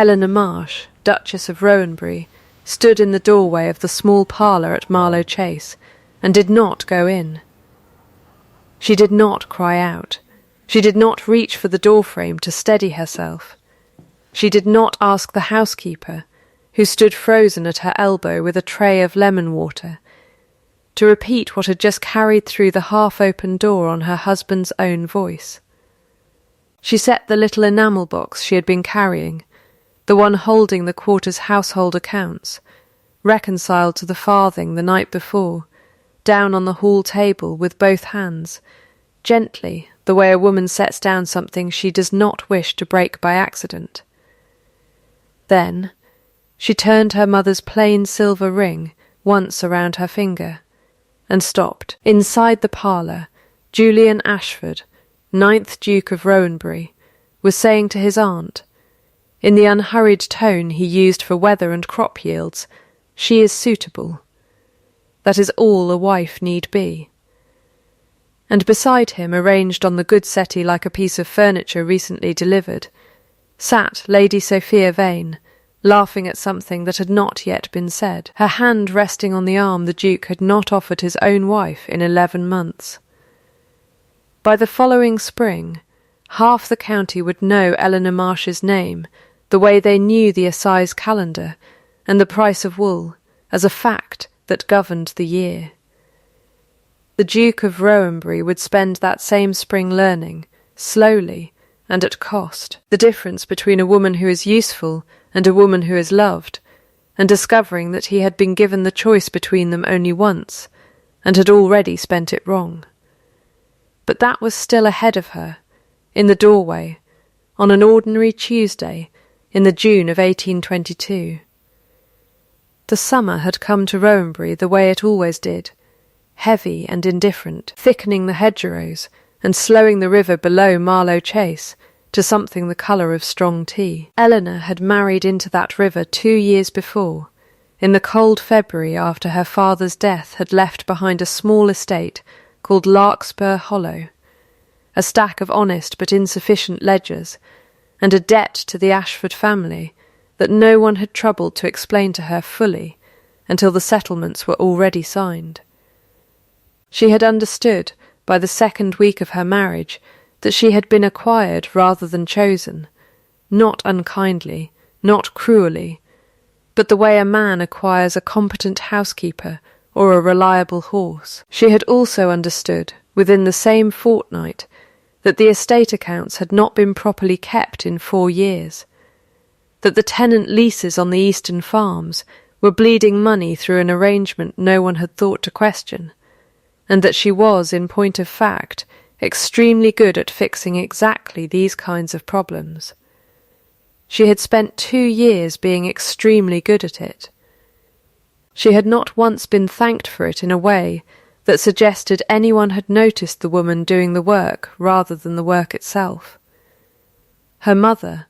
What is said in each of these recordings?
Eleanor Marsh, Duchess of Rowanbury, stood in the doorway of the small parlour at Marlow Chase, and did not go in. She did not cry out. She did not reach for the doorframe to steady herself. She did not ask the housekeeper, who stood frozen at her elbow with a tray of lemon water, to repeat what had just carried through the half-open door on her husband's own voice. She set the little enamel box she had been carrying, the one holding the quarter's household accounts, reconciled to the farthing the night before, down on the hall table with both hands, gently, the way a woman sets down something she does not wish to break by accident. Then she turned her mother's plain silver ring once around her finger, and stopped. Inside the parlour, Julian Ashford, 9th Duke of Rowanbury, was saying to his aunt, in the unhurried tone he used for weather and crop yields, "She is suitable. That is all a wife need be." And beside him, arranged on the good settee like a piece of furniture recently delivered, sat Lady Sophia Vane, laughing at something that had not yet been said, her hand resting on the arm the Duke had not offered his own wife in 11 months. By the following spring, half the county would know Eleanor Marsh's name, the way they knew the assize calendar and the price of wool, as a fact that governed the year. The Duke of Rowanbury would spend that same spring learning, slowly and at cost, the difference between a woman who is useful and a woman who is loved, and discovering that he had been given the choice between them only once, and had already spent it wrong. But that was still ahead of her, in the doorway, on an ordinary Tuesday, in the June of 1822. The summer had come to Rowanbury the way it always did, heavy and indifferent, thickening the hedgerows and slowing the river below Marlow Chase to something the colour of strong tea. Eleanor had married into that river 2 years before, in the cold February after her father's death had left behind a small estate called Larkspur Hollow, a stack of honest but insufficient ledgers, and a debt to the Ashford family that no one had troubled to explain to her fully until the settlements were already signed. She had understood by the 2nd week of her marriage that she had been acquired rather than chosen, not unkindly, not cruelly, but the way a man acquires a competent housekeeper or a reliable horse. She had also understood, within the same fortnight, that the estate accounts had not been properly kept in 4 years, that the tenant leases on the eastern farms were bleeding money through an arrangement no one had thought to question, and that she was, in point of fact, extremely good at fixing exactly these kinds of problems. She had spent 2 years being extremely good at it. She had not once been thanked for it in a way that suggested anyone had noticed the woman doing the work rather than the work itself. Her mother,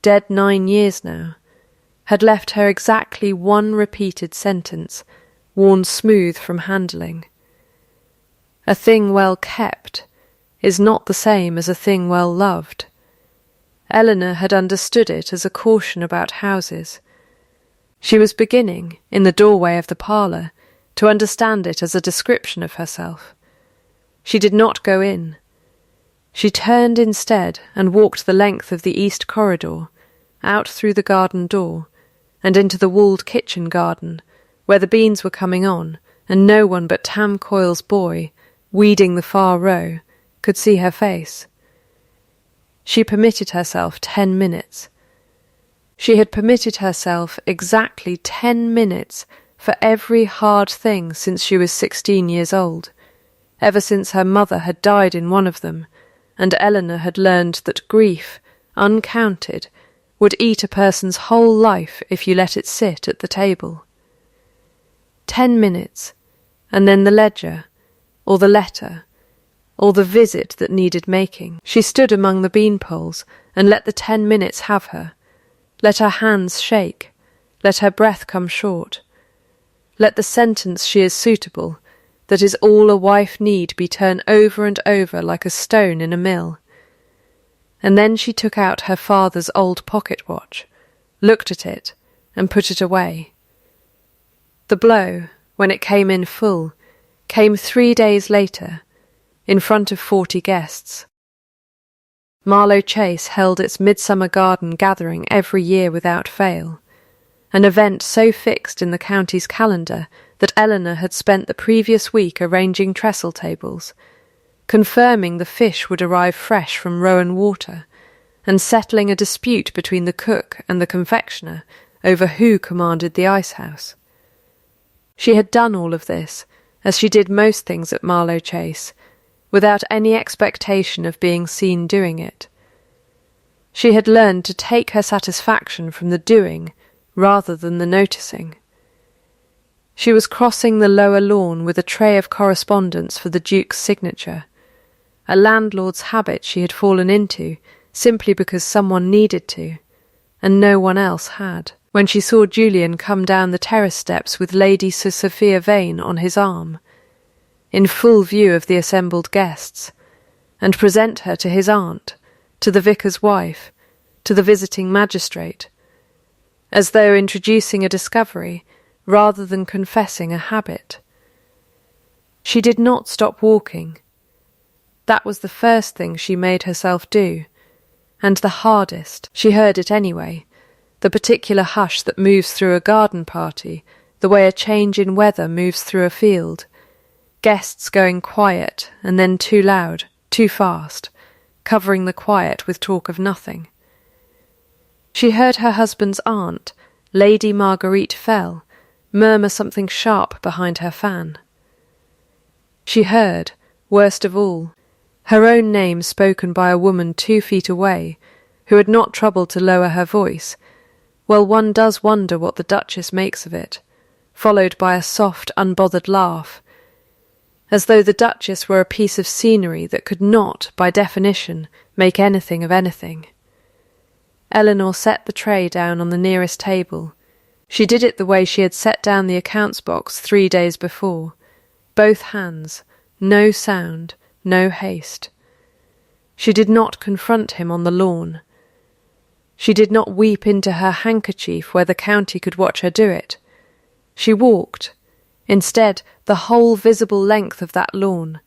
dead 9 years now, had left her exactly 1 repeated sentence, worn smooth from handling. A thing well kept is not the same as a thing well loved. Eleanor had understood it as a caution about houses. She was beginning, in the doorway of the parlour, to understand it as a description of herself. She did not go in. She turned instead and walked the length of the east corridor, out through the garden door, and into the walled kitchen garden, where the beans were coming on, and no one but Tam Coyle's boy, weeding the far row, could see her face. She permitted herself 10 minutes. She had permitted herself exactly 10 minutes for every hard thing since she was 16 years old, ever since her mother had died in one of them, and Eleanor had learned that grief, uncounted, would eat a person's whole life if you let it sit at the table. 10 minutes, and then the ledger, or the letter, or the visit that needed making. She stood among the beanpoles and let the 10 minutes have her, let her hands shake, let her breath come short, let the sentence "she is suitable," that is all a wife need, be turned over and over like a stone in a mill. And then she took out her father's old pocket-watch, looked at it, and put it away. The blow, when it came in full, came 3 days later, in front of 40 guests. Marlow Chase held its midsummer garden gathering every year without fail, an event so fixed in the county's calendar that Eleanor had spent the previous week arranging trestle tables, confirming the fish would arrive fresh from Rowan Water, and settling a dispute between the cook and the confectioner over who commanded the icehouse. She had done all of this, as she did most things at Marlow Chase, without any expectation of being seen doing it. She had learned to take her satisfaction from the doing rather than the noticing. She was crossing the lower lawn with a tray of correspondence for the Duke's signature, a landlord's habit she had fallen into simply because someone needed to, and no one else had, when she saw Julian come down the terrace steps with Lady Sir Sophia Vane on his arm, in full view of the assembled guests, and present her to his aunt, to the vicar's wife, to the visiting magistrate, as though introducing a discovery rather than confessing a habit. She did not stop walking. That was the first thing she made herself do, and the hardest. She heard it anyway, the particular hush that moves through a garden party, the way a change in weather moves through a field, guests going quiet and then too loud, too fast, covering the quiet with talk of nothing. She heard her husband's aunt, Lady Marguerite Fell, murmur something sharp behind her fan. She heard, worst of all, her own name spoken by a woman 2 feet away, who had not troubled to lower her voice. Well, one does wonder what the Duchess makes of it, followed by a soft, unbothered laugh, as though the Duchess were a piece of scenery that could not, by definition, make anything of anything. Eleanor set the tray down on the nearest table. She did it the way she had set down the accounts box 3 days before, both hands, no sound, no haste. She did not confront him on the lawn. She did not weep into her handkerchief where the county could watch her do it. She walked, instead, the whole visible length of that lawn,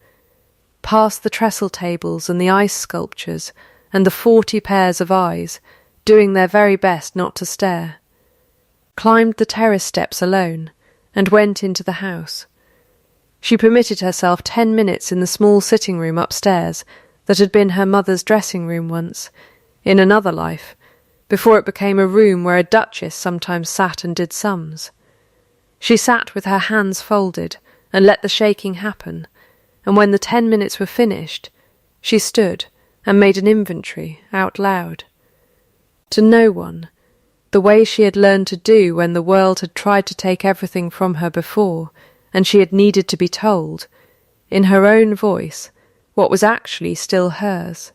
past the trestle tables and the ice sculptures and the 40 pairs of eyes, doing their very best not to stare, climbed the terrace steps alone, and went into the house. She permitted herself 10 minutes in the small sitting room upstairs that had been her mother's dressing room once, in another life, before it became a room where a duchess sometimes sat and did sums. She sat with her hands folded and let the shaking happen, and when the 10 minutes were finished, she stood and made an inventory out loud. To no one, the way she had learned to do when the world had tried to take everything from her before, and she had needed to be told, in her own voice, what was actually still hers.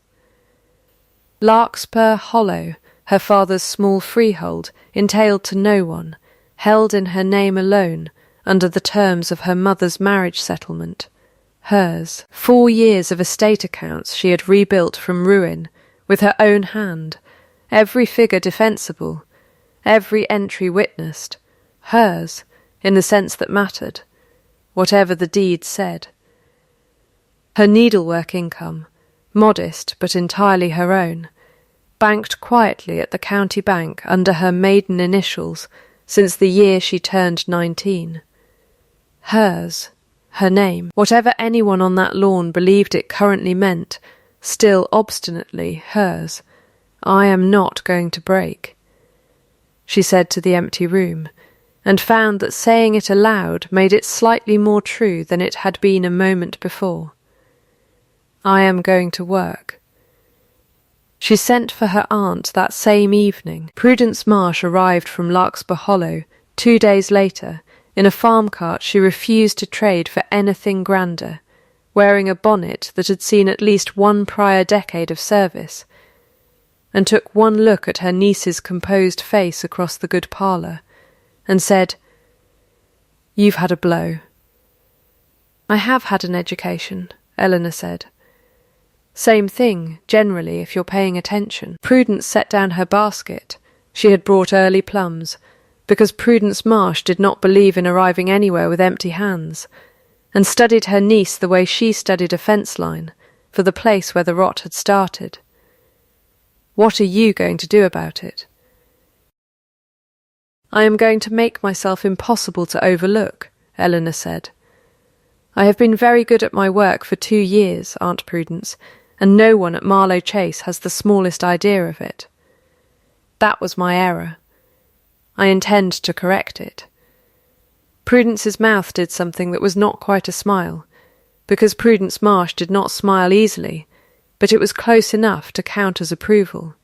Larkspur Hollow, her father's small freehold, entailed to no one, held in her name alone, under the terms of her mother's marriage settlement. Hers. 4 years of estate accounts she had rebuilt from ruin, with her own hand, every figure defensible, every entry witnessed. Hers, in the sense that mattered, whatever the deed said. Her needlework income, modest but entirely her own, banked quietly at the county bank under her maiden initials since the year she turned 19. Hers, her name, whatever anyone on that lawn believed it currently meant, still obstinately hers. I am not going to break, she said to the empty room, and found that saying it aloud made it slightly more true than it had been a moment before. I am going to work. She sent for her aunt that same evening. Prudence Marsh arrived from Larkspur Hollow 2 days later in a farm cart she refused to trade for anything grander, wearing a bonnet that had seen at least 1 prior decade of service, and took one look at her niece's composed face across the good parlour, and said, "You've had a blow." "I have had an education," Eleanor said. "Same thing, generally, if you're paying attention." Prudence set down her basket, She had brought early plums, because Prudence Marsh did not believe in arriving anywhere with empty hands, and studied her niece the way she studied a fence line, for the place where the rot had started. What are you going to do about it? I am going to make myself impossible to overlook, Eleanor said. I have been very good at my work for 2 years, Aunt Prudence, and no one at Marlow Chase has the smallest idea of it. That was my error. I intend to correct it. Prudence's mouth did something that was not quite a smile, because Prudence Marsh did not smile easily, but it was close enough to count as approval.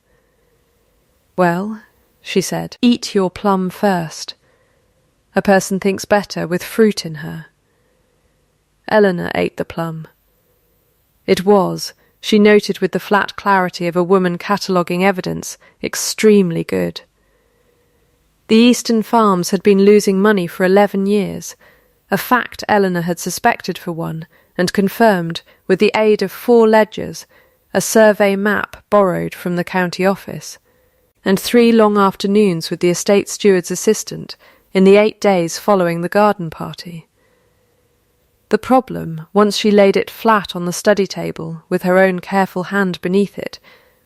Well, she said, eat your plum first. A person thinks better with fruit in her. Eleanor ate the plum. It was, she noted with the flat clarity of a woman cataloguing evidence, extremely good. The Eastern farms had been losing money for 11 years, a fact Eleanor had suspected for one, and confirmed, with the aid of 4 ledgers, a survey map borrowed from the county office, and 3 long afternoons with the estate steward's assistant in the 8 days following the garden party. The problem, once she laid it flat on the study table, with her own careful hand beneath it,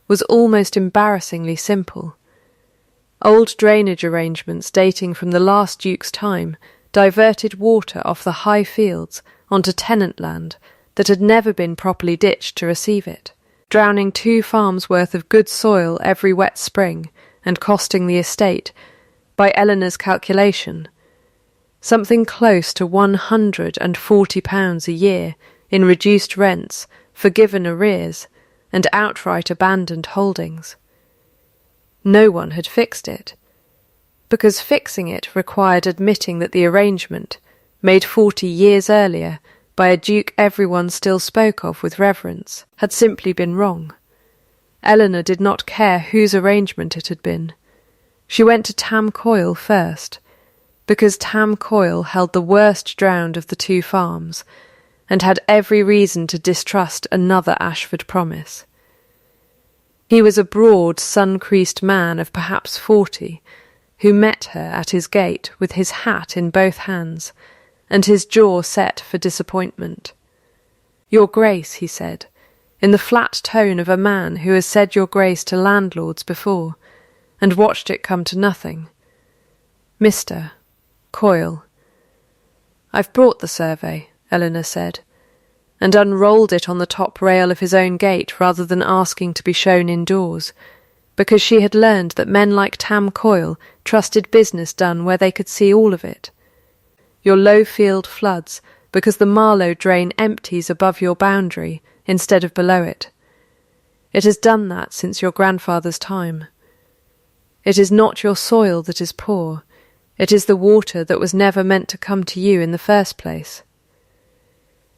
was almost embarrassingly simple. Old drainage arrangements dating from the last Duke's time diverted water off the high fields onto tenant land that had never been properly ditched to receive it, drowning 2 farms' worth of good soil every wet spring and costing the estate, by Eleanor's calculation, something close to £140 a year in reduced rents, forgiven arrears, and outright abandoned holdings. No one had fixed it, because fixing it required admitting that the arrangement, made 40 years earlier by a duke everyone still spoke of with reverence, had simply been wrong. Eleanor did not care whose arrangement it had been. She went to Tam Coyle first, because Tam Coyle held the worst drowned of the 2 farms, and had every reason to distrust another Ashford promise. He was a broad, sun-creased man of perhaps 40, who met her at his gate with his hat in both hands, and his jaw set for disappointment. "Your Grace," he said, in the flat tone of a man who has said your grace to landlords before, and watched it come to nothing. "Mr. Coyle." "I've brought the survey," Eleanor said, and unrolled it on the top rail of his own gate rather than asking to be shown indoors, because she had learned that men like Tam Coyle trusted business done where they could see all of it. "Your low field floods, because the Marlow drain empties above your boundary instead of below it. It has done that since your grandfather's time. It is not your soil that is poor, it is the water that was never meant to come to you in the first place."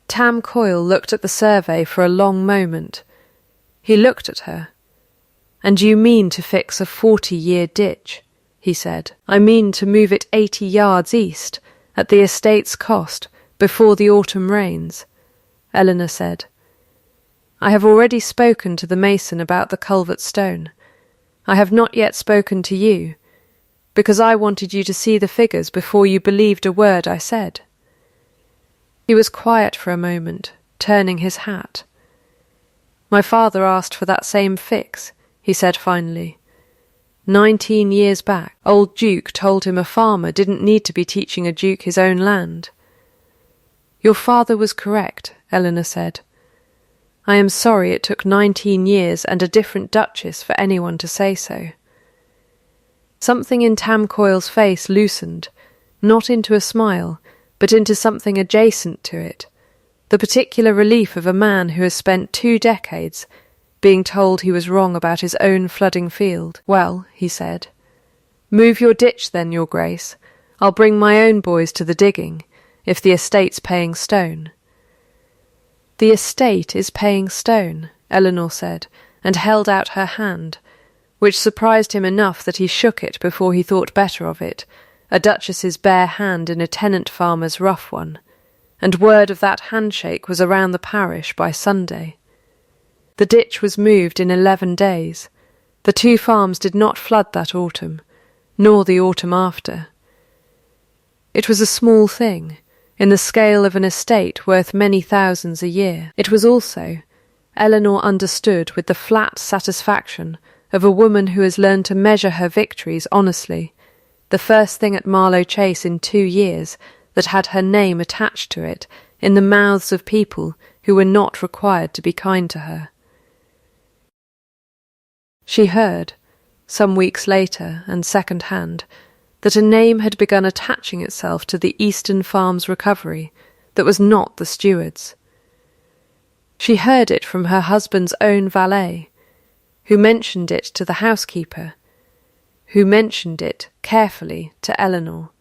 Tam Coyle looked at the survey for a long moment. He looked at her. "And you mean to fix a 40-year ditch?" he said. "I mean to move it 80 yards east, at the estate's cost, before the autumn rains," Eleanor said. "I have already spoken to the mason about the culvert stone. I have not yet spoken to you, because I wanted you to see the figures before you believed a word I said." He was quiet for a moment, turning his hat. "My father asked for that same fix," he said finally. 19 years back, old Duke told him a farmer didn't need to be teaching a duke his own land. "Your father was correct," Eleanor said. "I am sorry it took 19 years and a different duchess for anyone to say so." Something in Tam Coyle's face loosened, not into a smile, but into something adjacent to it, the particular relief of a man who has spent 2 decades being told he was wrong about his own flooding field. "Well," he said, "move your ditch then, your grace. I'll bring my own boys to the digging, if the estate's paying stone." "The estate is paying stone," Eleanor said, and held out her hand, which surprised him enough that he shook it before he thought better of it, a duchess's bare hand in a tenant farmer's rough one, and word of that handshake was around the parish by Sunday. The ditch was moved in 11 days, The 2 farms did not flood that autumn, nor the autumn after. It was a small thing, in the scale of an estate worth many thousands a year. It was also, Eleanor understood with the flat satisfaction of a woman who has learned to measure her victories honestly, the first thing at Marlow Chase in 2 years that had her name attached to it in the mouths of people who were not required to be kind to her. She heard, some weeks later and second-hand, that a name had begun attaching itself to the Eastern Farms recovery that was not the steward's. She heard it from her husband's own valet, who mentioned it to the housekeeper, who mentioned it carefully to Eleanor,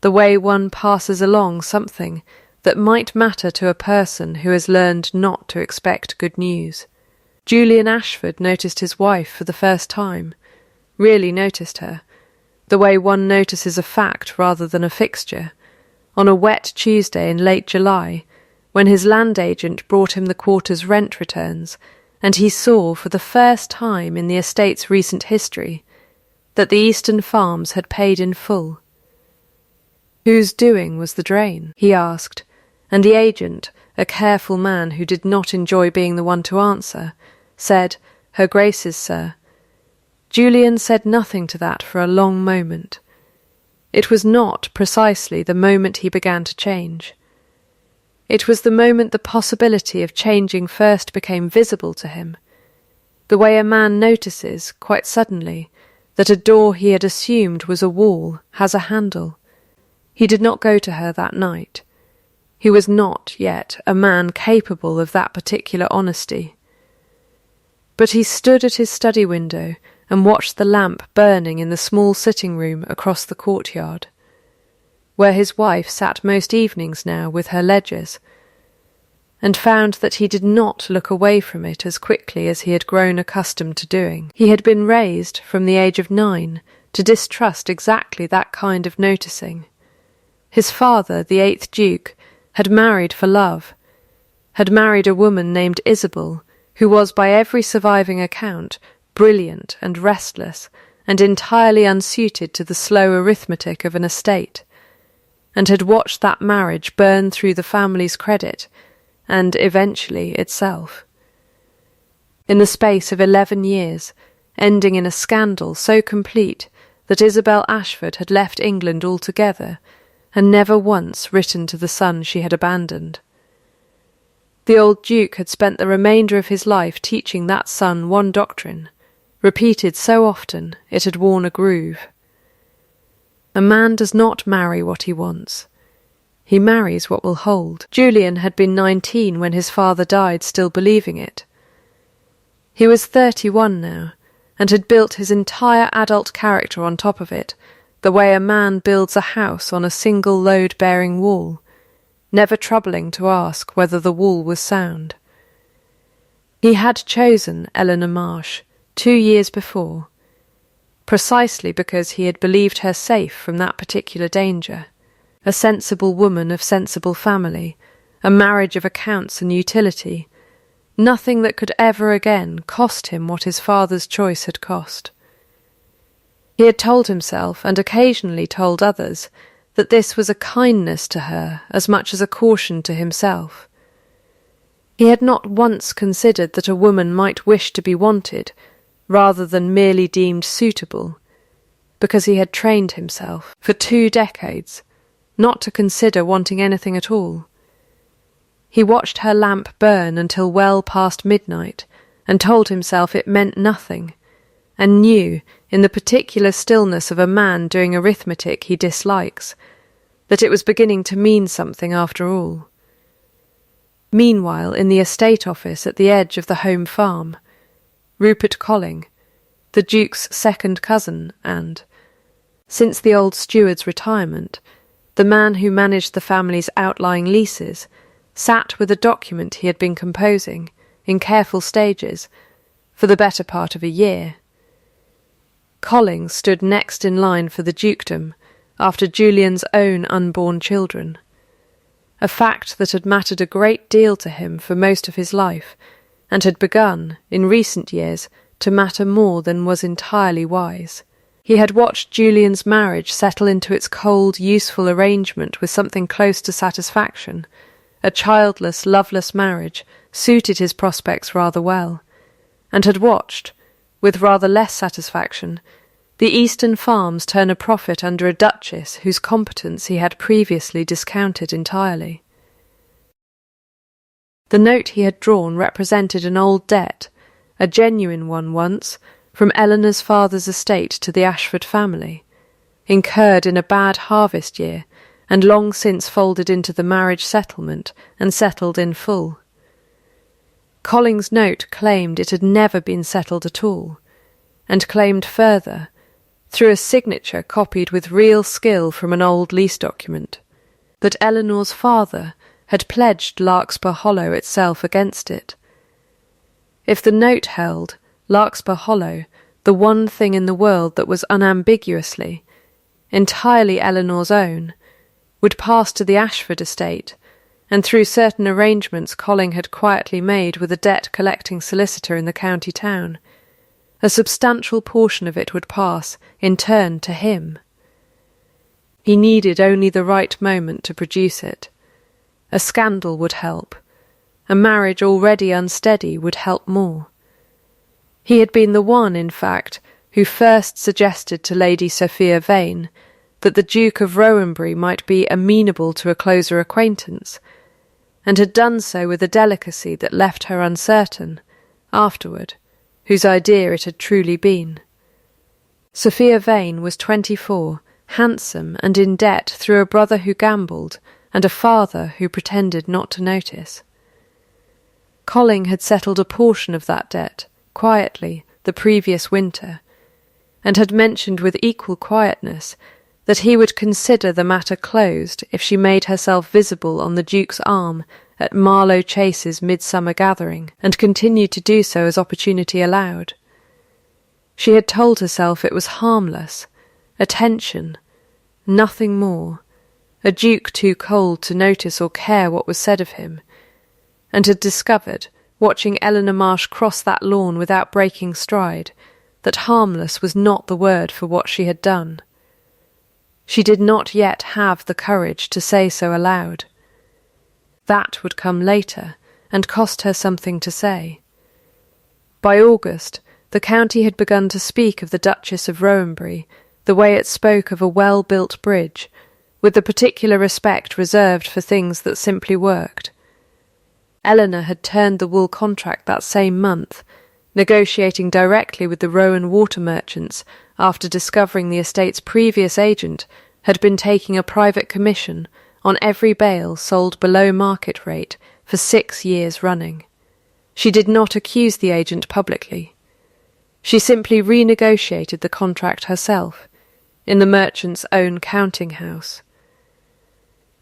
the way one passes along something that might matter to a person who has learned not to expect good news. Julian Ashford noticed his wife for the first time, really noticed her, the way one notices a fact rather than a fixture, on a wet Tuesday in late July, when his land agent brought him the quarter's rent returns, and he saw for the first time in the estate's recent history that the Eastern Farms had paid in full. Whose doing was the drain? He asked, and the agent, a careful man who did not enjoy being the one to answer, said, "Her Grace's, sir." Julian said nothing to that for a long moment. It was not precisely the moment he began to change. It was the moment the possibility of changing first became visible to him, the way a man notices, quite suddenly, that a door he had assumed was a wall has a handle. He did not go to her that night. He was not yet a man capable of that particular honesty. But he stood at his study window and watched the lamp burning in the small sitting room across the courtyard, where his wife sat most evenings now with her ledgers, and found that he did not look away from it as quickly as he had grown accustomed to doing. He had been raised, from the age of 9, to distrust exactly that kind of noticing. His father, the 8th Duke, had married for love, had married a woman named Isabel, who was by every surviving account brilliant and restless and entirely unsuited to the slow arithmetic of an estate, and had watched that marriage burn through the family's credit and, eventually, itself. In the space of 11 years, ending in a scandal so complete that Isabel Ashford had left England altogether and never once written to the son she had abandoned. The old Duke had spent the remainder of his life teaching that son one doctrine, repeated so often it had worn a groove. A man does not marry what he wants. He marries what will hold. Julian had been 19 when his father died, still believing it. He was 31 now, and had built his entire adult character on top of it, the way a man builds a house on a single load-bearing wall, never troubling to ask whether the wall was sound. He had chosen Eleanor Marsh 2 years before, precisely because he had believed her safe from that particular danger, a sensible woman of sensible family, a marriage of accounts and utility, nothing that could ever again cost him what his father's choice had cost. He had told himself, and occasionally told others, that this was a kindness to her as much as a caution to himself. He had not once considered that a woman might wish to be wanted, rather than merely deemed suitable, because he had trained himself, for 2 decades, not to consider wanting anything at all. He watched her lamp burn until well past midnight, and told himself it meant nothing, and knew, in the particular stillness of a man doing arithmetic he dislikes, that it was beginning to mean something after all. Meanwhile, in the estate office at the edge of the home farm, Rupert Colling, the Duke's second cousin and, since the old steward's retirement, the man who managed the family's outlying leases, sat with a document he had been composing, in careful stages, for the better part of a year. Colling stood next in line for the dukedom, after Julian's own unborn children, a fact that had mattered a great deal to him for most of his life, and had begun, in recent years, to matter more than was entirely wise. He had watched Julian's marriage settle into its cold, useful arrangement with something close to satisfaction. A childless, loveless marriage suited his prospects rather well, and had watched, with rather less satisfaction, the Eastern farms turn a profit under a duchess whose competence he had previously discounted entirely. The note he had drawn represented an old debt, a genuine one once, from Eleanor's father's estate to the Ashford family, incurred in a bad harvest year, and long since folded into the marriage settlement and settled in full. Colling's note claimed it had never been settled at all, and claimed further, through a signature copied with real skill from an old lease document, that Eleanor's father had pledged Larkspur Hollow itself against it. If the note held, Larkspur Hollow, the one thing in the world that was unambiguously, entirely Eleanor's own, would pass to the Ashford estate, and through certain arrangements Colling had quietly made with a debt-collecting solicitor in the county town, a substantial portion of it would pass, in turn, to him. He needed only the right moment to produce it. A scandal would help. A marriage already unsteady would help more. He had been the one, in fact, who first suggested to Lady Sophia Vane that the Duke of Rowanbury might be amenable to a closer acquaintance, and had done so with a delicacy that left her uncertain, afterward, whose idea it had truly been. Sophia Vane was 24, handsome and in debt through a brother who gambled and a father who pretended not to notice. Colling had settled a portion of that debt, quietly, the previous winter, and had mentioned with equal quietness that he would consider the matter closed if she made herself visible on the Duke's arm at Marlow Chase's midsummer gathering, and continued to do so as opportunity allowed. She had told herself it was harmless, attention, nothing more, a Duke too cold to notice or care what was said of him, and had discovered, watching Eleanor Marsh cross that lawn without breaking stride, that harmless was not the word for what she had done. She did not yet have the courage to say so aloud. That would come later, and cost her something to say. By August, the county had begun to speak of the Duchess of Rowanbury the way it spoke of a well-built bridge, with the particular respect reserved for things that simply worked. Eleanor had turned the wool contract that same month, negotiating directly with the Rowan water merchants after discovering the estate's previous agent had been taking a private commission on every bale sold below market rate for 6 years running. She did not accuse the agent publicly. She simply renegotiated the contract herself, in the merchant's own counting house.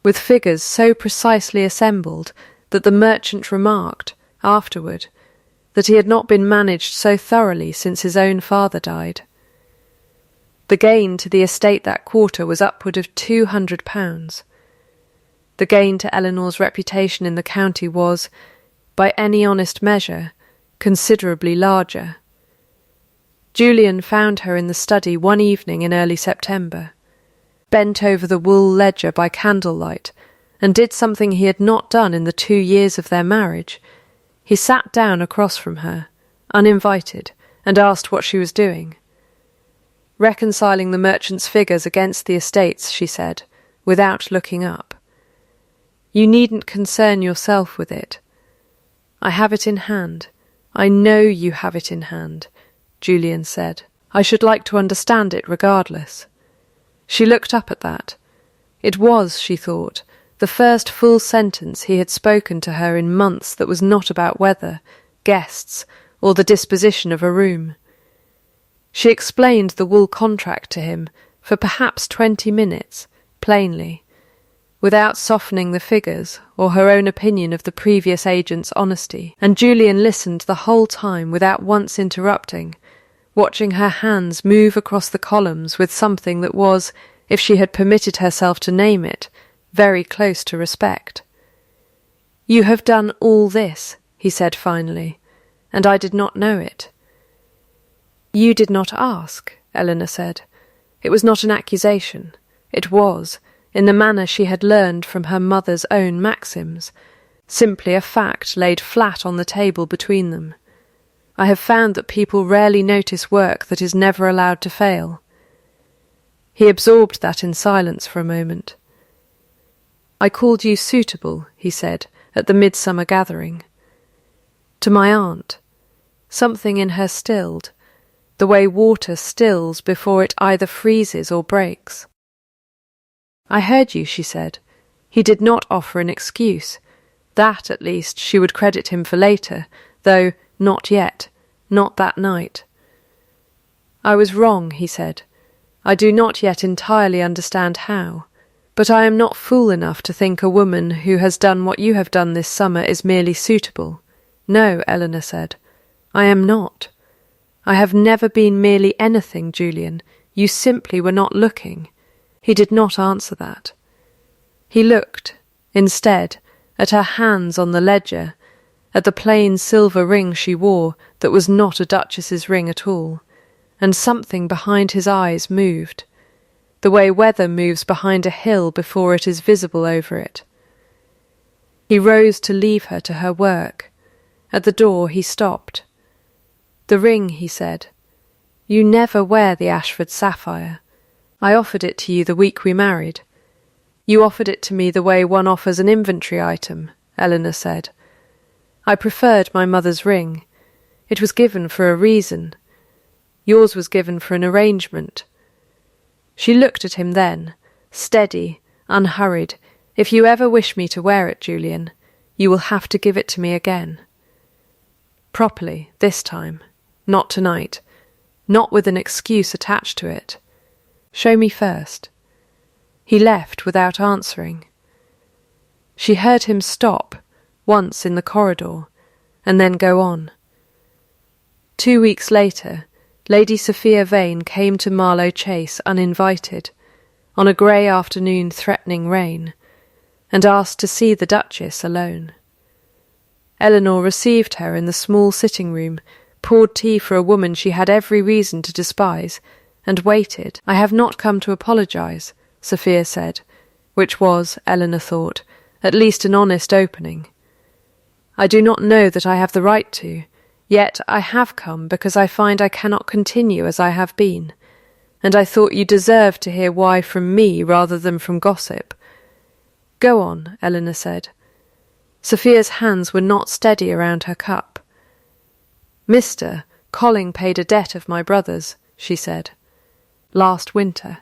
With figures so precisely assembled that the merchant remarked, afterward, that he had not been managed so thoroughly since his own father died. The gain to the estate that quarter was upward of £200. The gain to Eleanor's reputation in the county was, by any honest measure, considerably larger. Julian found her in the study one evening in early September, bent over the wool ledger by candlelight, and did something he had not done in the 2 years of their marriage. He sat down across from her, uninvited, and asked what she was doing. Reconciling the merchant's figures against the estates, she said, without looking up. You needn't concern yourself with it. I have it in hand. I know you have it in hand, Julian said. I should like to understand it regardless. She looked up at that. It was, she thought, the first full sentence he had spoken to her in months that was not about weather, guests, or the disposition of a room. She explained the wool contract to him for perhaps 20 minutes, plainly, without softening the figures or her own opinion of the previous agent's honesty, and Julian listened the whole time without once interrupting, watching her hands move across the columns with something that was, if she had permitted herself to name it, very close to respect. You have done all this, he said finally, and I did not know it. You did not ask, Eleanor said. It was not an accusation. It was, in the manner she had learned from her mother's own maxims, simply a fact laid flat on the table between them. I have found that people rarely notice work that is never allowed to fail. He absorbed that in silence for a moment. I called you suitable, he said, at the midsummer gathering. To my aunt. Something in her stilled, the way water stills before it either freezes or breaks. I heard you, she said. He did not offer an excuse. That, at least, she would credit him for later, though not yet, not that night. I was wrong, he said. I do not yet entirely understand how, but I am not fool enough to think a woman who has done what you have done this summer is merely suitable. No, Eleanor said. I am not. I have never been merely anything, Julian. You simply were not looking. He did not answer that. He looked, instead, at her hands on the ledger, at the plain silver ring she wore that was not a duchess's ring at all, and something behind his eyes moved, the way weather moves behind a hill before it is visible over it. He rose to leave her to her work. At the door he stopped. The ring, he said. You never wear the Ashford sapphire. I offered it to you the week we married. You offered it to me the way one offers an inventory item, Eleanor said. I preferred my mother's ring. It was given for a reason. Yours was given for an arrangement. She looked at him then, steady, unhurried. If you ever wish me to wear it, Julian, you will have to give it to me again. Properly, this time. Not tonight. Not with an excuse attached to it. Show me first. He left without answering. She heard him stop, once in the corridor, and then go on. 2 weeks later, Lady Sophia Vane came to Marlow Chase uninvited, on a grey afternoon threatening rain, and asked to see the Duchess alone. Eleanor received her in the small sitting-room, poured tea for a woman she had every reason to despise, and waited. I have not come to apologise, Sophia said, which was, Eleanor thought, at least an honest opening. I do not know that I have the right to, yet I have come because I find I cannot continue as I have been, and I thought you deserved to hear why from me rather than from gossip. Go on, Eleanor said. Sophia's hands were not steady around her cup. Mr. Colling paid a debt of my brother's, she said. Last winter.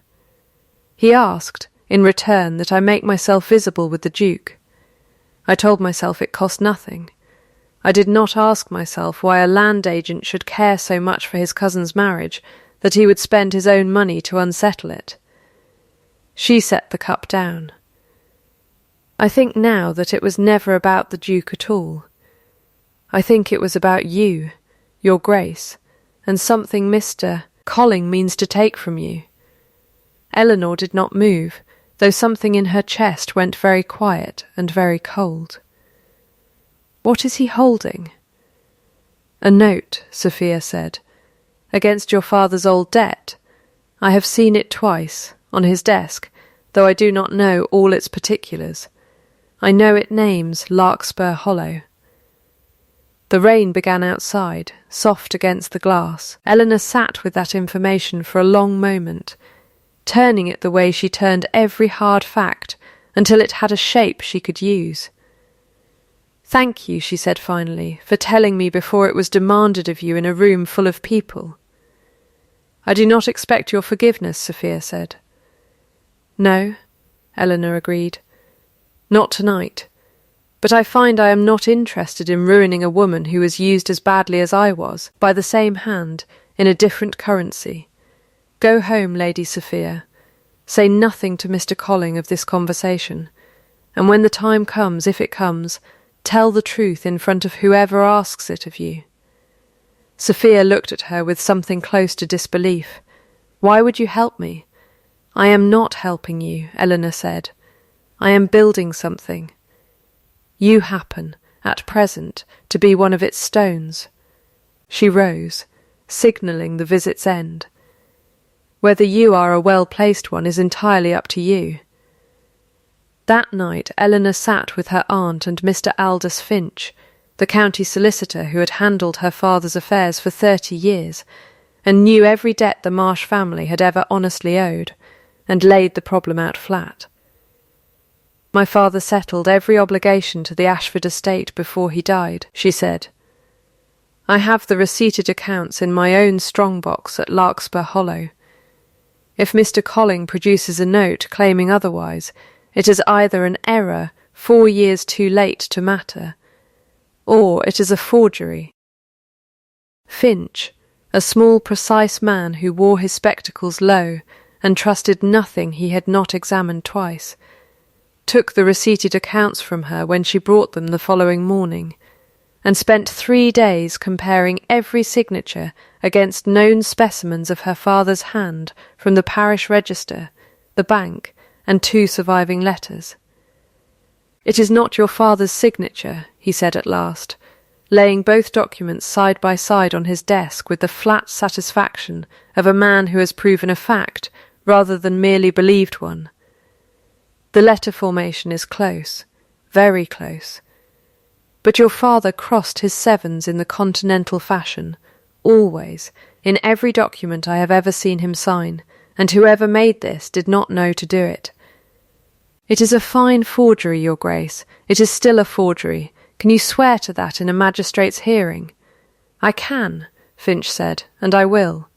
He asked, in return, that I make myself visible with the Duke. I told myself it cost nothing. I did not ask myself why a land agent should care so much for his cousin's marriage that he would spend his own money to unsettle it. She set the cup down. I think now that it was never about the Duke at all. I think it was about you, your Grace, and something Mr. Colling means to take from you. Eleanor did not move, though something in her chest went very quiet and very cold. What is he holding? A note, Sophia said, against your father's old debt. I have seen it twice, on his desk, though I do not know all its particulars. I know it names Larkspur Hollow. The rain began outside, soft against the glass. Eleanor sat with that information for a long moment, turning it the way she turned every hard fact until it had a shape she could use. Thank you, she said finally, for telling me before it was demanded of you in a room full of people. I do not expect your forgiveness, Sophia said. No, Eleanor agreed. Not tonight. But I find I am not interested in ruining a woman who was used as badly as I was, by the same hand, in a different currency. Go home, Lady Sophia. Say nothing to Mr. Colling of this conversation, and when the time comes, if it comes, tell the truth in front of whoever asks it of you. Sophia looked at her with something close to disbelief. Why would you help me? I am not helping you, Eleanor said. I am building something. You happen, at present, to be one of its stones. She rose, signalling the visit's end. Whether you are a well-placed one is entirely up to you. That night Eleanor sat with her aunt and Mr. Aldous Finch, the county solicitor who had handled her father's affairs for 30 years, and knew every debt the Marsh family had ever honestly owed, and laid the problem out flat. "My father settled every obligation to the Ashford estate before he died," she said. "I have the receipted accounts in my own strong-box at Larkspur Hollow. If Mr. Colling produces a note claiming otherwise, it is either an error 4 years too late to matter, or it is a forgery." Finch, a small, precise man who wore his spectacles low and trusted nothing he had not examined twice, took the receipted accounts from her when she brought them the following morning, and spent 3 days comparing every signature against known specimens of her father's hand from the parish register, the bank, and 2 surviving letters. "It is not your father's signature," he said at last, laying both documents side by side on his desk with the flat satisfaction of a man who has proven a fact rather than merely believed one. "The letter formation is close, very close. But your father crossed his 7s in the continental fashion, always, in every document I have ever seen him sign, and whoever made this did not know to do it. It is a fine forgery, Your Grace. It is still a forgery. Can you swear to that in a magistrate's hearing?" "I can," Finch said, "and I will."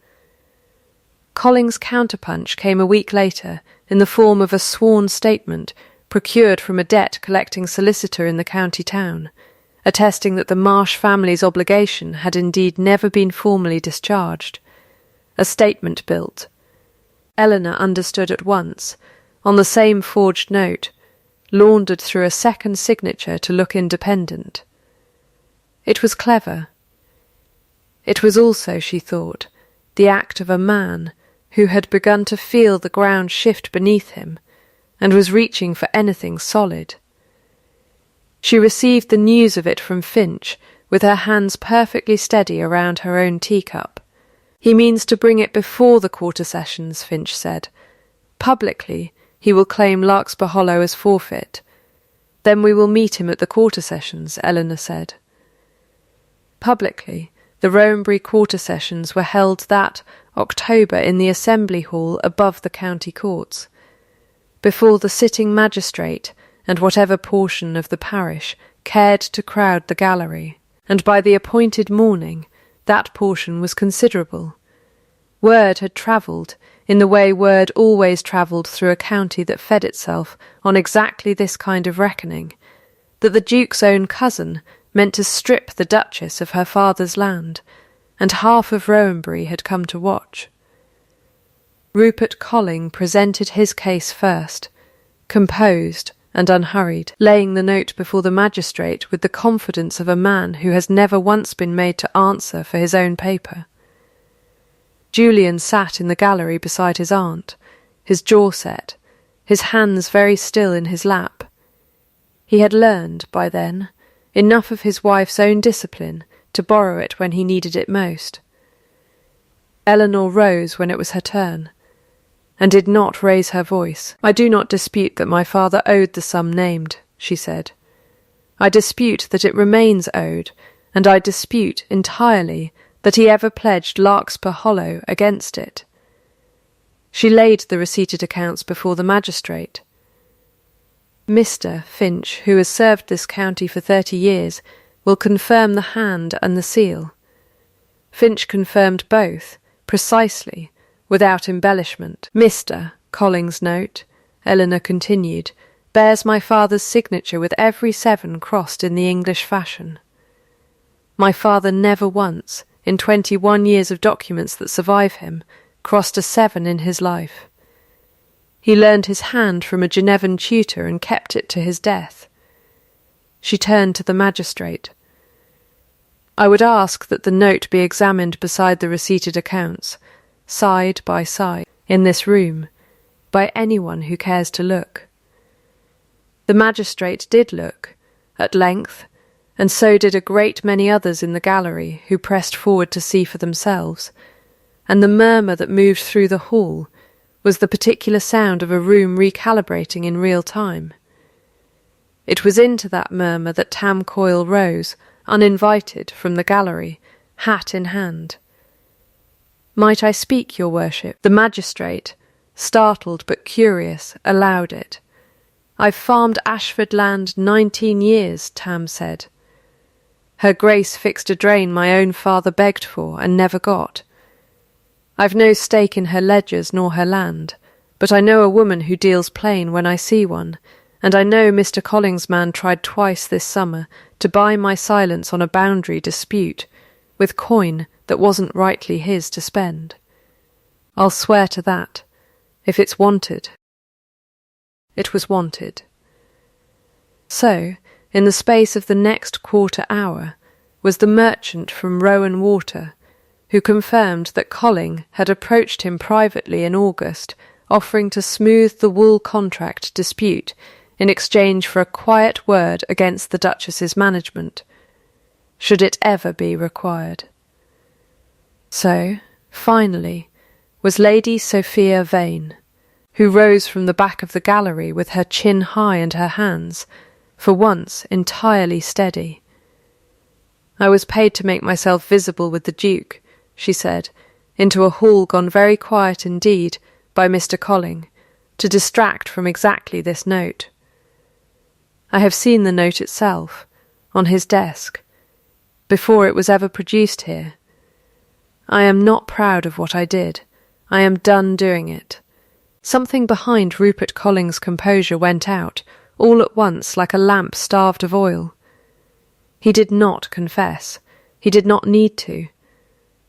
Colling's counterpunch came a week later in the form of a sworn statement procured from a debt-collecting solicitor in the county town, attesting that the Marsh family's obligation had indeed never been formally discharged. A statement built. Eleanor understood at once, on the same forged note, laundered through a second signature to look independent. It was clever. It was also, she thought, the act of a man who had begun to feel the ground shift beneath him, and was reaching for anything solid. She received the news of it from Finch, with her hands perfectly steady around her own teacup. "He means to bring it before the quarter sessions," Finch said. "Publicly, he will claim Larkspur Hollow as forfeit. Then we will meet him at the quarter sessions," Eleanor said. Publicly, the Rowanbury quarter sessions were held that October in the Assembly Hall above the county courts, before the sitting magistrate and whatever portion of the parish cared to crowd the gallery, and by the appointed morning that portion was considerable. Word had travelled, in the way word always travelled through a county that fed itself on exactly this kind of reckoning, that the Duke's own cousin meant to strip the Duchess of her father's land, and half of Rowanbury had come to watch. Rupert Colling presented his case first, composed and unhurried, laying the note before the magistrate with the confidence of a man who has never once been made to answer for his own paper. Julian sat in the gallery beside his aunt, his jaw set, his hands very still in his lap. He had learned, by then, enough of his wife's own discipline to borrow it when he needed it most. Eleanor rose when it was her turn, and did not raise her voice. "I do not dispute that my father owed the sum named," she said. "I dispute that it remains owed, and I dispute entirely that he ever pledged Larkspur Hollow against it." She laid the receipted accounts before the magistrate. "Mr. Finch, who has served this county for 30 years, will confirm the hand and the seal." Finch confirmed both, precisely, without embellishment. "Mr. Colling's note," Eleanor continued, "bears my father's signature with every 7 crossed in the English fashion. My father never once, in 21 years of documents that survive him, crossed a 7 in his life. He learned his hand from a Genevan tutor and kept it to his death." She turned to the magistrate. "I would ask that the note be examined beside the receipted accounts, side by side, in this room, by anyone who cares to look." The magistrate did look, at length, and so did a great many others in the gallery who pressed forward to see for themselves, and the murmur that moved through the hall was the particular sound of a room recalibrating in real time. It was into that murmur that Tam Coyle rose, uninvited, from the gallery, hat in hand. "Might I speak, your worship?" The magistrate, startled but curious, allowed it. "I've farmed Ashford land 19 years, Tam said. Her Grace fixed a drain my own father begged for and never got. I've no stake in her ledgers nor her land, but I know a woman who deals plain when I see one, and I know Mr. Colling's man tried twice this summer to buy my silence on a boundary dispute, with coin that wasn't rightly his to spend. I'll swear to that, if it's wanted." It was wanted. So, in the space of the next quarter hour, was the merchant from Rowan Water, who confirmed that Colling had approached him privately in August, offering to smooth the wool contract dispute in exchange for a quiet word against the Duchess's management, should it ever be required. So, finally, was Lady Sophia Vane, who rose from the back of the gallery with her chin high and her hands, for once entirely steady. "I was paid to make myself visible with the Duke," she said, into a hall gone very quiet indeed by Mr. Colling, to distract from exactly this note. "I have seen the note itself, on his desk, before it was ever produced here. I am not proud of what I did. I am done doing it." Something behind Rupert Colling's composure went out, all at once like a lamp starved of oil. He did not confess. He did not need to.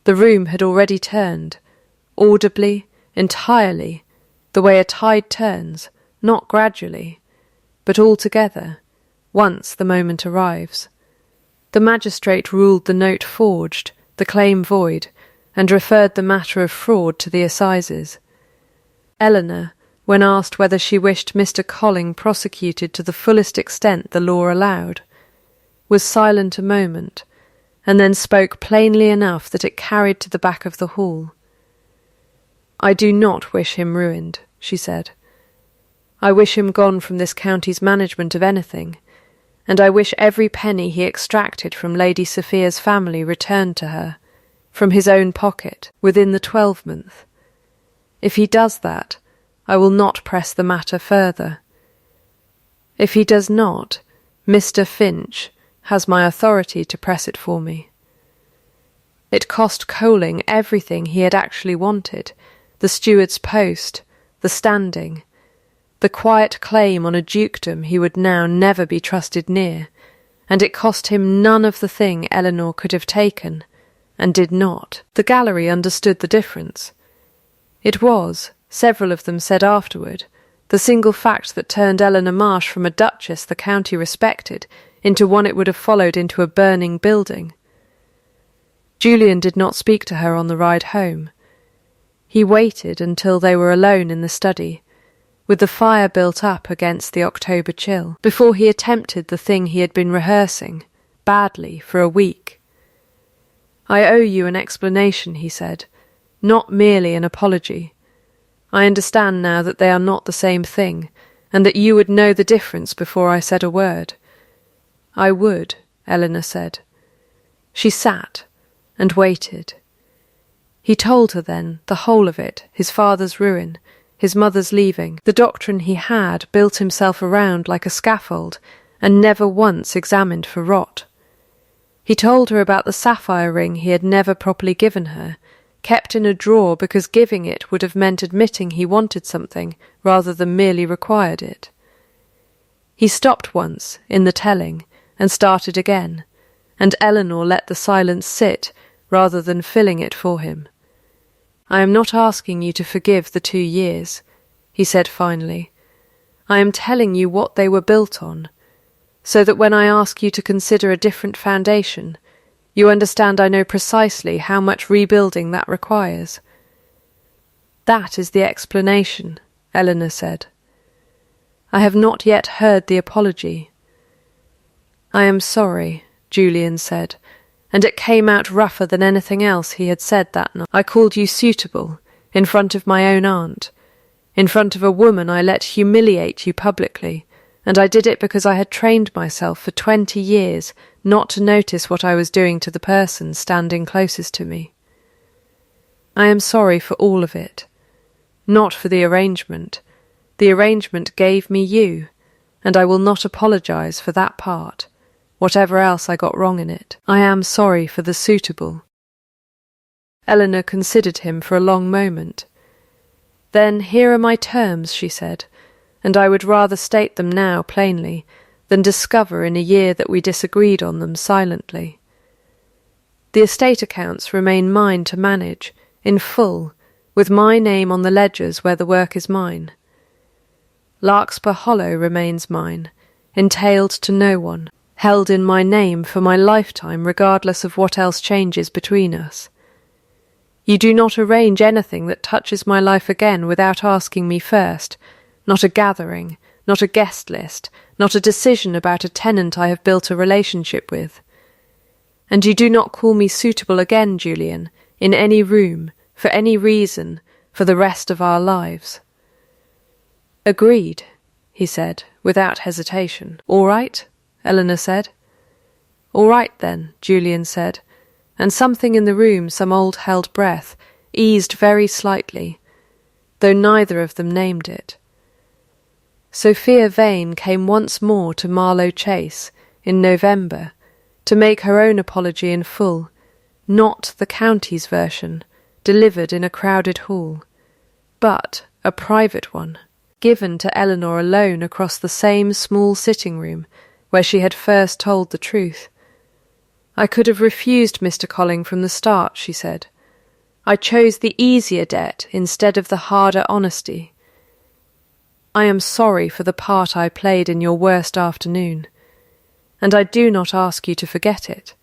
The room had already turned, audibly, entirely, the way a tide turns, not gradually, but altogether, once the moment arrives. The magistrate ruled the note forged, the claim void, and referred the matter of fraud to the assizes. Eleanor, when asked whether she wished Mr. Colling prosecuted to the fullest extent the law allowed, was silent a moment, and then spoke plainly enough that it carried to the back of the hall. "I do not wish him ruined," she said. "I wish him gone from this county's management of anything, and I wish every penny he extracted from Lady Sophia's family returned to her, from his own pocket, within the 12-month. If he does that, I will not press the matter further. If he does not, Mr. Finch has my authority to press it for me." It cost Colling everything he had actually wanted, the steward's post, the standing, the quiet claim on a dukedom he would now never be trusted near, and it cost him none of the thing Eleanor could have taken, and did not. The gallery understood the difference. It was, several of them said afterward, the single fact that turned Eleanor Marsh from a duchess the county respected into one it would have followed into a burning building. Julian did not speak to her on the ride home. He waited until they were alone in the study, with the fire built up against the October chill, before he attempted the thing he had been rehearsing, badly, for a week. "I owe you an explanation," he said, "not merely an apology. I understand now that they are not the same thing, and that you would know the difference before I said a word." "I would," Eleanor said. She sat and waited. He told her then the whole of it, his father's ruin, his mother's leaving, the doctrine he had built himself around like a scaffold, and never once examined for rot. He told her about the sapphire ring he had never properly given her, kept in a drawer because giving it would have meant admitting he wanted something rather than merely required it. He stopped once, in the telling, and started again, and Eleanor let the silence sit rather than filling it for him. "I am not asking you to forgive the 2 years," he said finally. "I am telling you what they were built on, so that when I ask you to consider a different foundation, you understand I know precisely how much rebuilding that requires." "That is the explanation," Eleanor said. "I have not yet heard the apology." "I am sorry," Julian said, and it came out rougher than anything else he had said that night. I called you suitable, in front of my own aunt. In front of a woman I let humiliate you publicly, and I did it because I had trained myself for 20 years not to notice what I was doing to the person standing closest to me. I am sorry for all of it. Not for the arrangement. The arrangement gave me you, and I will not apologize for that part, whatever else I got wrong in it. I am sorry for the suitable. Eleanor considered him for a long moment. Then here are my terms, she said, and I would rather state them now plainly than discover in a year that we disagreed on them silently. The estate accounts remain mine to manage, in full, with my name on the ledgers where the work is mine. Larkspur Hollow remains mine, entailed to no one, held in my name for my lifetime regardless of what else changes between us. You do not arrange anything that touches my life again without asking me first, not a gathering, not a guest list, not a decision about a tenant I have built a relationship with. And you do not call me suitable again, Julian, in any room, for any reason, for the rest of our lives. Agreed, he said, without hesitation. All right, Eleanor said. All right, then, Julian said, and something in the room, some old held breath, eased very slightly, though neither of them named it. Sophia Vane came once more to Marlow Chase, in November, to make her own apology in full, not the county's version, delivered in a crowded hall, but a private one, given to Eleanor alone across the same small sitting-room where she had first told the truth. I could have refused Mr. Colling from the start, she said. I chose the easier debt instead of the harder honesty. I am sorry for the part I played in your worst afternoon, and I do not ask you to forget it.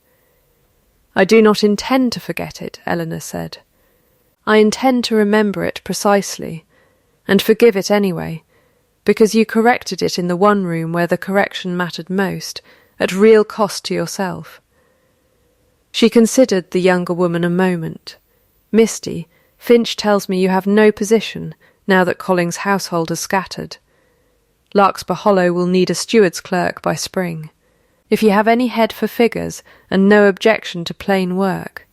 I do not intend to forget it, Eleanor said. I intend to remember it precisely, and forgive it anyway, because you corrected it in the one room where the correction mattered most, at real cost to yourself. She considered the younger woman a moment. Misty, Finch tells me you have no position, now that Colling's household has scattered. Larkspur Hollow will need a steward's clerk by spring. If you have any head for figures, and no objection to plain work.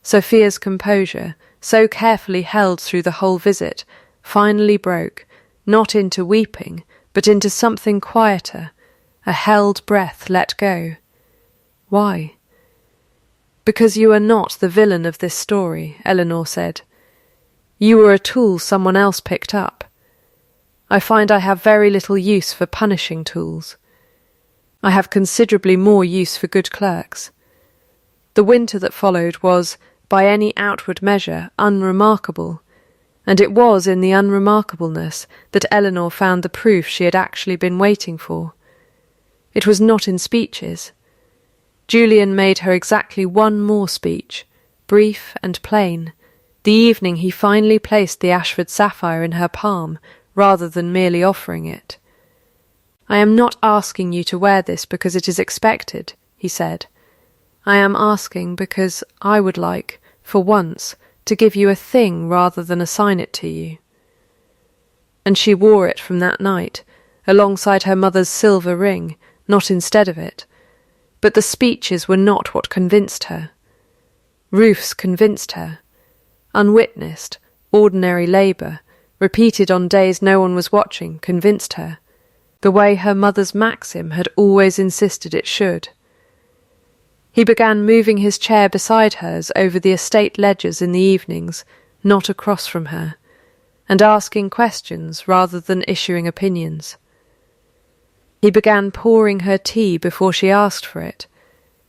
Sophia's composure, so carefully held through the whole visit, finally broke, not into weeping, but into something quieter, a held breath let go. Why? Because you are not the villain of this story, Eleanor said. You were a tool someone else picked up. I find I have very little use for punishing tools. I have considerably more use for good clerks. The winter that followed was, by any outward measure, unremarkable, and it was in the unremarkableness that Eleanor found the proof she had actually been waiting for. It was not in speeches. Julian made her exactly one more speech, brief and plain, the evening he finally placed the Ashford sapphire in her palm, rather than merely offering it. I am not asking you to wear this because it is expected, he said. I am asking because I would like, for once, to give you a thing rather than assign it to you. And she wore it from that night, alongside her mother's silver ring, not instead of it. But the speeches were not what convinced her. Roofs convinced her. Unwitnessed, ordinary labour, repeated on days no one was watching, convinced her, the way her mother's maxim had always insisted it should. He began moving his chair beside hers over the estate ledgers in the evenings, not across from her, and asking questions rather than issuing opinions. He began pouring her tea before she asked for it,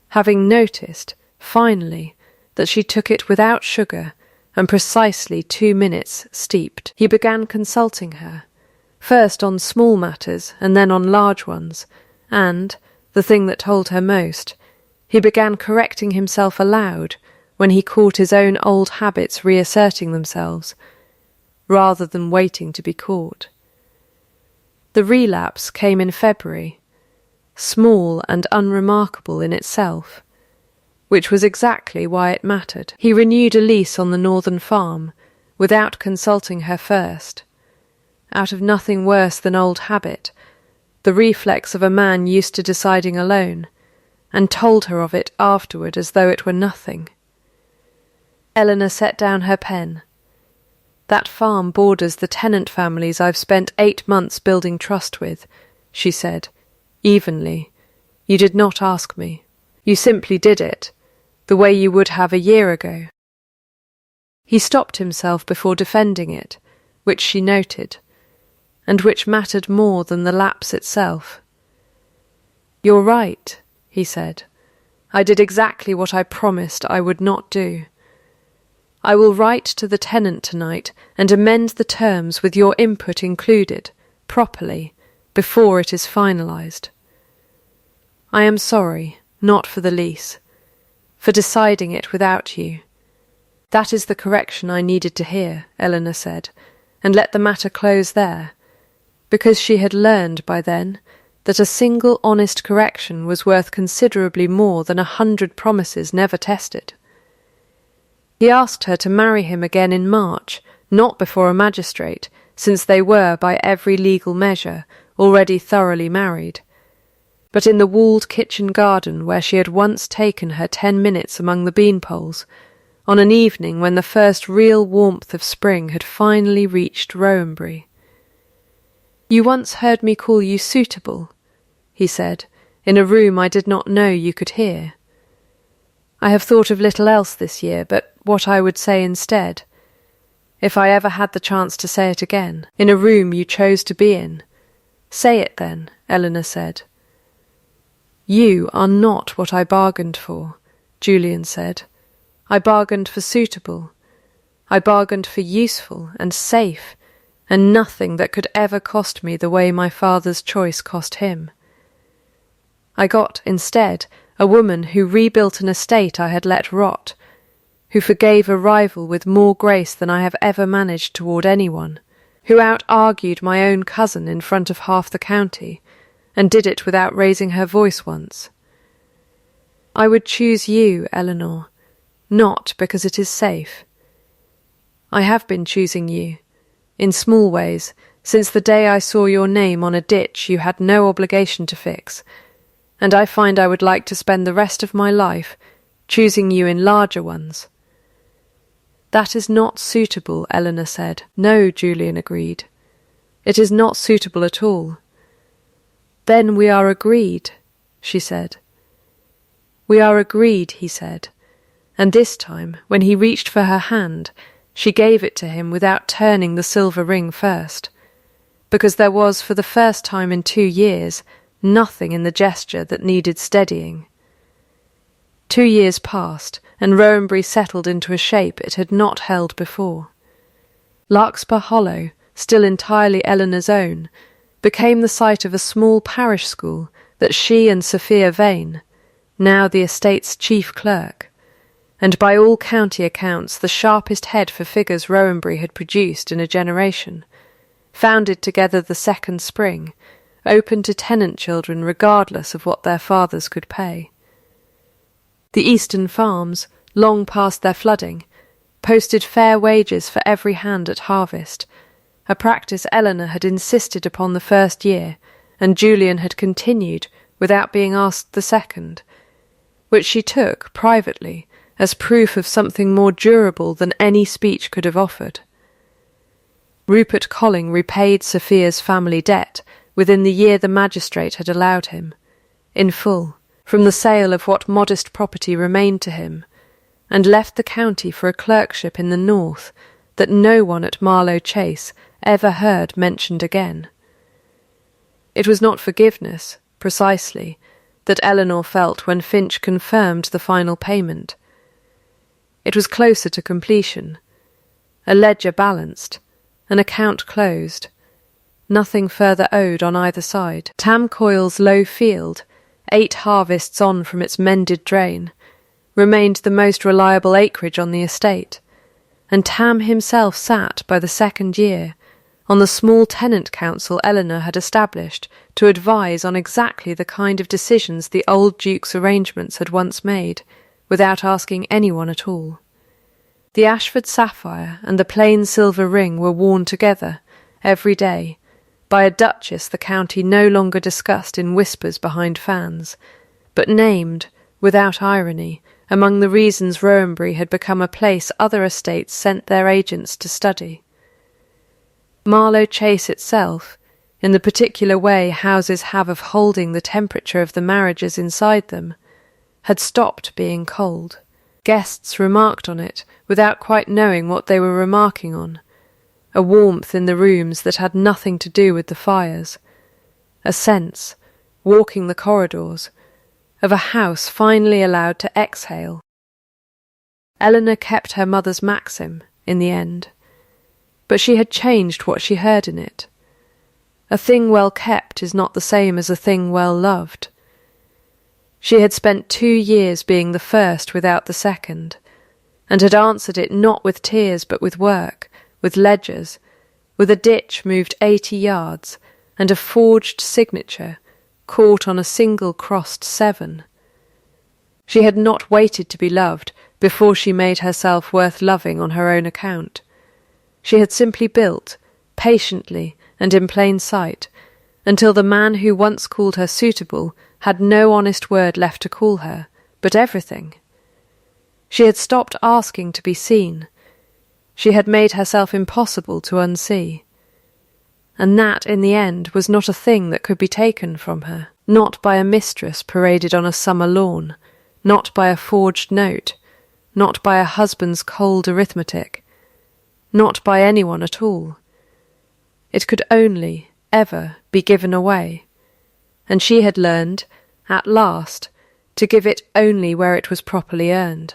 having noticed, finally, that she took it without sugar and precisely 2 minutes steeped. He began consulting her, first on small matters and then on large ones, and, the thing that told her most, he began correcting himself aloud when he caught his own old habits reasserting themselves, rather than waiting to be caught. The relapse came in February. small and unremarkable in itself, which was exactly why it mattered. He renewed a lease on the northern farm, without consulting her first, out of nothing worse than old habit, the reflex of a man used to deciding alone, and told her of it afterward as though it were nothing. Eleanor set down her pen. "That farm borders the tenant families I've spent 8 months building trust with," she said, evenly. "You did not ask me. You simply did it, the way you would have a year ago." He stopped himself before defending it, which she noted, and which mattered more than the lapse itself. "You're right," he said. "I did exactly what I promised I would not do. I will write to the tenant tonight and amend the terms with your input included, properly, before it is finalised. I am sorry, not for the lease, for deciding it without you. That is the correction I needed to hear," Eleanor said, and let the matter close there, because she had learned by then that a single honest correction was worth considerably more than 100 promises never tested. He asked her to marry him again in March, not before a magistrate, since they were, by every legal measure, already thoroughly married, but in the walled kitchen garden where she had once taken her 10 minutes among the beanpoles, on an evening when the first real warmth of spring had finally reached Rowanbury. "You once heard me call you suitable," he said, "in a room I did not know you could hear. I have thought of little else this year but what I would say instead, if I ever had the chance to say it again, in a room you chose to be in. Say it then," Eleanor said. "You are not what I bargained for," Julian said. "I bargained for suitable. I bargained for useful and safe, and nothing that could ever cost me the way my father's choice cost him. I got, instead, a woman who rebuilt an estate I had let rot, who forgave a rival with more grace than I have ever managed toward anyone, who out-argued my own cousin in front of half the county, and did it without raising her voice once. I would choose you, Eleanor, not because it is safe. I have been choosing you, in small ways, since the day I saw your name on a ditch you had no obligation to fix, and I find I would like to spend the rest of my life choosing you in larger ones." "That is not suitable," Eleanor said. "No," Julian agreed. "It is not suitable at all." "Then we are agreed," she said. "We are agreed," he said, and this time, when he reached for her hand, she gave it to him without turning the silver ring first, because there was, for the first time in 2 years, nothing in the gesture that needed steadying. 2 years passed, and Rowanbury settled into a shape it had not held before. Larkspur Hollow, still entirely Eleanor's own, became the site of a small parish school that she and Sophia Vane, now the estate's chief clerk, and by all county accounts the sharpest head for figures Rowanbury had produced in a generation, founded together the second spring, open to tenant children regardless of what their fathers could pay. The eastern farms, long past their flooding, posted fair wages for every hand at harvest, a practice Eleanor had insisted upon the first year, and Julian had continued without being asked the second, which she took, privately, as proof of something more durable than any speech could have offered. Rupert Colling repaid Sophia's family debt within the year the magistrate had allowed him, in full, from the sale of what modest property remained to him, and left the county for a clerkship in the north that no one at Marlow Chase ever heard mentioned again. It was not forgiveness, precisely, that Eleanor felt when Finch confirmed the final payment. It was closer to completion, a ledger balanced, an account closed, nothing further owed on either side. Tam Coyle's low field, 8 harvests on from its mended drain, remained the most reliable acreage on the estate, and Tam himself sat by the second year on the small tenant council Eleanor had established to advise on exactly the kind of decisions the old Duke's arrangements had once made, without asking anyone at all. The Ashford sapphire and the plain silver ring were worn together, every day, by a duchess the county no longer discussed in whispers behind fans, but named, without irony, among the reasons Rowanbury had become a place other estates sent their agents to study. Marlow Chase itself, in the particular way houses have of holding the temperature of the marriages inside them, had stopped being cold. Guests remarked on it without quite knowing what they were remarking on, a warmth in the rooms that had nothing to do with the fires, a sense, walking the corridors, of a house finally allowed to exhale. Eleanor kept her mother's maxim, in the end, but she had changed what she heard in it. A thing well kept is not the same as a thing well loved. She had spent 2 years being the first without the second, and had answered it not with tears but with work, with ledgers, with a ditch moved 80 yards, and a forged signature caught on a single crossed 7. She had not waited to be loved before she made herself worth loving on her own account. She had simply built, patiently and in plain sight, until the man who once called her suitable had no honest word left to call her, but everything. She had stopped asking to be seen. She had made herself impossible to unsee. And that, in the end, was not a thing that could be taken from her, not by a mistress paraded on a summer lawn, not by a forged note, not by a husband's cold arithmetic, not by anyone at all. It could only, ever, be given away, and she had learned, at last, to give it only where it was properly earned.